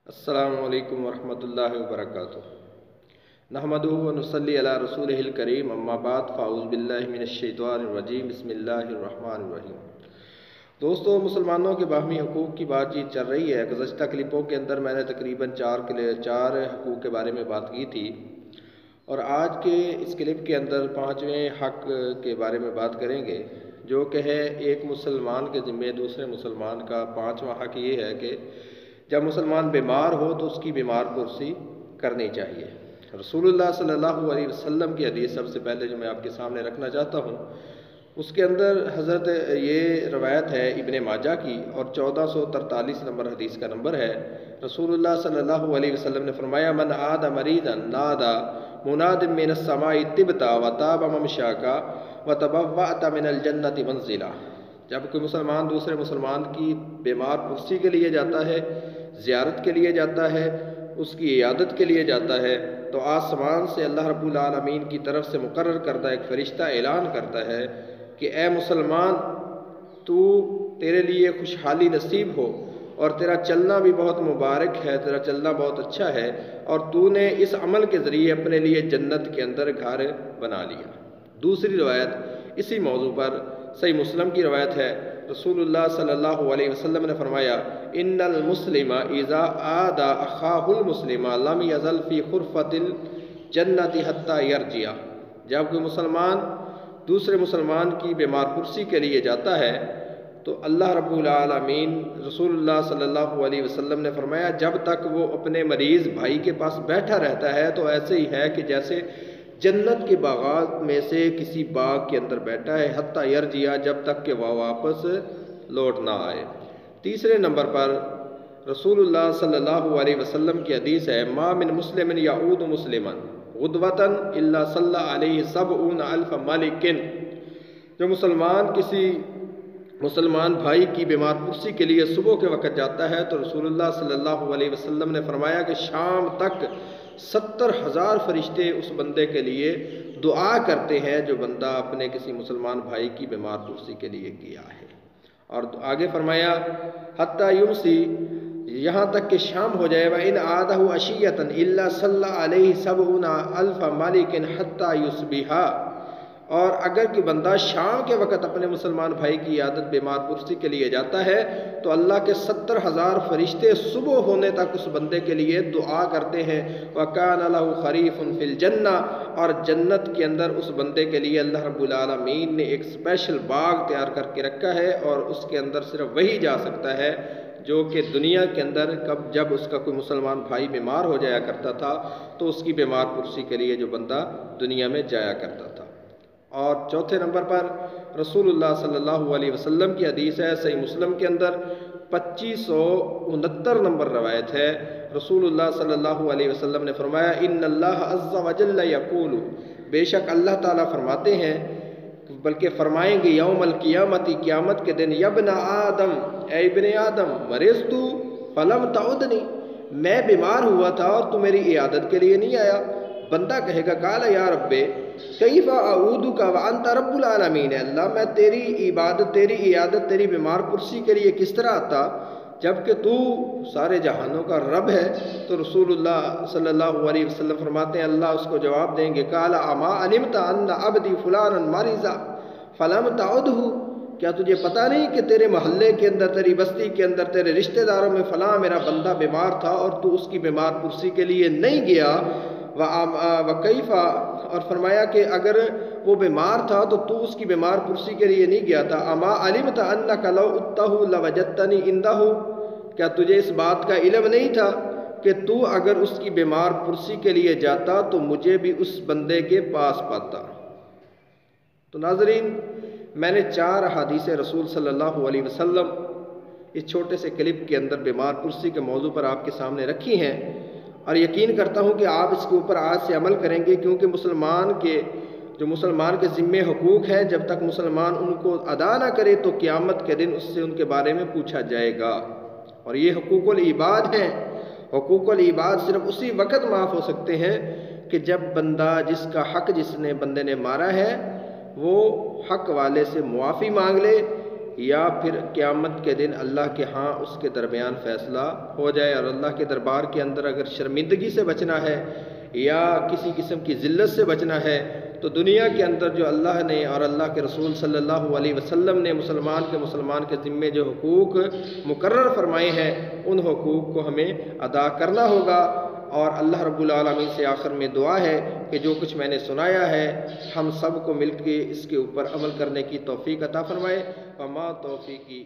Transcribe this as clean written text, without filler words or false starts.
السلام علیکم ورحمۃ اللہ وبرکاتہ۔ نحمدہ و نصلی علی رسولہ الکریم، اما بعد فاعوذ باللہ من الشیطان الرجیم، بسم اللہ الرحمن الرحیم۔ دوستو، مسلمانوں کے باہمی حقوق کی بات چیت چل رہی ہے۔ گزشتہ کلپوں کے اندر میں نے تقریباً چار حقوق کے بارے میں بات کی تھی، اور آج کے اس کلپ کے اندر 5ویں حق کے بارے میں بات کریں گے، جو کہ ہے ایک مسلمان کے ذمے دوسرے مسلمان کا 5واں حق یہ ہے کہ جب مسلمان بیمار ہو تو اس کی بیمار پرسی کرنی چاہیے۔ رسول اللہ صلی اللہ علیہ وسلم کی حدیث سب سے پہلے جو میں آپ کے سامنے رکھنا چاہتا ہوں، اس کے اندر حضرت یہ روایت ہے ابن ماجہ کی، اور 1443 نمبر حدیث کا نمبر ہے۔ رسول اللہ صلی اللہ علیہ وسلم نے فرمایا، من عاد مریضا نادى مناد من السماء طبت وطاب ممشاک وتبوأت من الجنة منزلا۔ جب کوئی مسلمان دوسرے مسلمان کی بیمار پرسی کے لیے جاتا ہے، زیارت کے لیے جاتا ہے، اس کی عیادت کے لیے جاتا ہے، تو آسمان سے اللہ رب العالمین کی طرف سے مقرر کردہ ایک فرشتہ اعلان کرتا ہے کہ اے مسلمان، تیرے لیے خوشحالی نصیب ہو، اور تیرا چلنا بھی بہت مبارک ہے، تیرا چلنا بہت اچھا ہے، اور تو نے اس عمل کے ذریعے اپنے لیے جنت کے اندر گھر بنا لیا۔ دوسری روایت اسی موضوع پر صحیح مسلم کی روایت ہے۔ رسول اللہ صلی اللہ علیہ وسلم نے فرمایا، ان المسلم اذا عادى اخاه المسلم لم يزل في خرفة الجنة حتى يرجع۔ جب کوئی مسلمان دوسرے مسلمان کی بیمار پرسی کے لیے جاتا ہے تو اللہ رب العالمین، رسول اللہ صلی اللہ علیہ وسلم نے فرمایا، جب تک وہ اپنے مریض بھائی کے پاس بیٹھا رہتا ہے تو ایسے ہی ہے کہ جیسے جنت کے باغات میں سے کسی باغ کے اندر بیٹھا ہے، حتیٰ یرجع، جب تک کہ وہ واپس لوٹ نہ آئے۔ تیسرے نمبر پر رسول اللہ صلی اللہ علیہ وسلم کی حدیث ہے، ما من مسلم یعود مسلما غدوۃ الا صلی علیہ 70,000 ملک۔ جو مسلمان کسی مسلمان بھائی کی بیمار پرسی کے لیے صبح کے وقت جاتا ہے تو رسول اللہ صلی اللہ علیہ وسلم نے فرمایا کہ شام تک 70,000 فرشتے اس بندے کے لیے دعا کرتے ہیں جو بندہ اپنے کسی مسلمان بھائی کی بیمار پرسی کے لیے گیا ہے۔ اور آگے فرمایا، حتیٰ یمسی، یہاں تک کہ شام ہو جائے، وَإِنْ عَادَهُ عَشِيَّةً إِلَّا صَلَّى عَلَيْهِ 70,000 مَلِكٍ حَتَّى يُصْبِحَ۔ اور اگر کہ بندہ شام کے وقت اپنے مسلمان بھائی کی عیادت بیمار پرسی کے لیے جاتا ہے تو اللہ کے 70,000 فرشتے صبح ہونے تک اس بندے کے لیے دعا کرتے ہیں، وَكَانَ لَهُ خَرِيفٌ فِي الْجَنَّةِ، اور جنت کے اندر اس بندے کے لیے اللہ رب العالمین نے ایک اسپیشل باغ تیار کر کے رکھا ہے، اور اس کے اندر صرف وہی جا سکتا ہے جو کہ دنیا کے اندر جب اس کا کوئی مسلمان بھائی بیمار ہو جایا کرتا تھا تو اس کی بیمار پرسی کے لیے جو بندہ دنیا میں جایا کرتا تھا۔ اور چوتھے نمبر پر رسول اللہ صلی اللہ علیہ وسلم کی حدیث ہے، صحیح مسلم کے اندر 2569 نمبر روایت ہے۔ رسول اللہ صلی اللہ علیہ وسلم نے فرمایا، ان اللہ عز وجل یقول، بے شک اللہ تعالیٰ فرماتے ہیں، بلکہ فرمائیں گے یوم القیامت، قیامت کے دن، یا ابن آدم، اے ابن آدم، مرضت فلم تعدنی، میں بیمار ہوا تھا اور تو میری عیادت کے لیے نہیں آیا۔ بندہ کہے گا، قال یا رب کیف اعودک وانت رب العالمین، اللہ میں تیری عبادت، تیری عیادت، تیری بیمار پرسی کے لیے کس طرح آتا جبکہ تو سارے جہانوں کا رب ہے؟ تو رسول اللہ صلی اللہ علیہ وسلم فرماتے ہیں، اللہ اس کو جواب دیں گے، قال اما علمت ان عبدی فلانا مرض فلم تعدہ، کیا تجھے پتہ نہیں کہ تیرے محلے کے اندر، تیری بستی کے اندر، تیرے رشتہ داروں میں فلاں میرا بندہ بیمار تھا اور تو اس کی بیمار پرسی کے لیے نہیں گیا؟ وَكَيْفَ، اور فرمایا کہ اگر وہ بیمار تھا تو تو اس کی بیمار پرسی کے لیے نہیں گیا تھا۔ اما علمت انک لو اتہ لوجدتنی عندہ، کیا تجھے اس بات کا علم نہیں تھا کہ تو اگر اس کی بیمار پرسی کے لیے جاتا تو مجھے بھی اس بندے کے پاس پاتا؟ تو ناظرین، میں نے 4 احادیث رسول صلی اللہ علیہ وسلم اس چھوٹے سے کلپ کے اندر بیمار پرسی کے موضوع پر آپ کے سامنے رکھی ہیں، اور یقین کرتا ہوں کہ آپ اس کے اوپر آج سے عمل کریں گے، کیونکہ مسلمان کے ذمے حقوق ہیں، جب تک مسلمان ان کو ادا نہ کرے تو قیامت کے دن اس سے ان کے بارے میں پوچھا جائے گا۔ اور یہ حقوق العباد ہیں۔ حقوق العباد صرف اسی وقت معاف ہو سکتے ہیں کہ جب بندہ، جس کا حق جس نے بندے نے مارا ہے، وہ حق والے سے معافی مانگ لے، یا پھر قیامت کے دن اللہ کے ہاں اس کے درمیان فیصلہ ہو جائے۔ اور اللہ کے دربار کے اندر اگر شرمندگی سے بچنا ہے یا کسی قسم کی ذلت سے بچنا ہے تو دنیا کے اندر جو اللہ نے اور اللہ کے رسول صلی اللہ علیہ وسلم نے مسلمان کے ذمے جو حقوق مقرر فرمائے ہیں ان حقوق کو ہمیں ادا کرنا ہوگا۔ اور اللہ رب العالمین سے آخر میں دعا ہے کہ جو کچھ میں نے سنایا ہے ہم سب کو مل کے اس کے اوپر عمل کرنے کی توفیق عطا فرمائے۔ وما توفیقی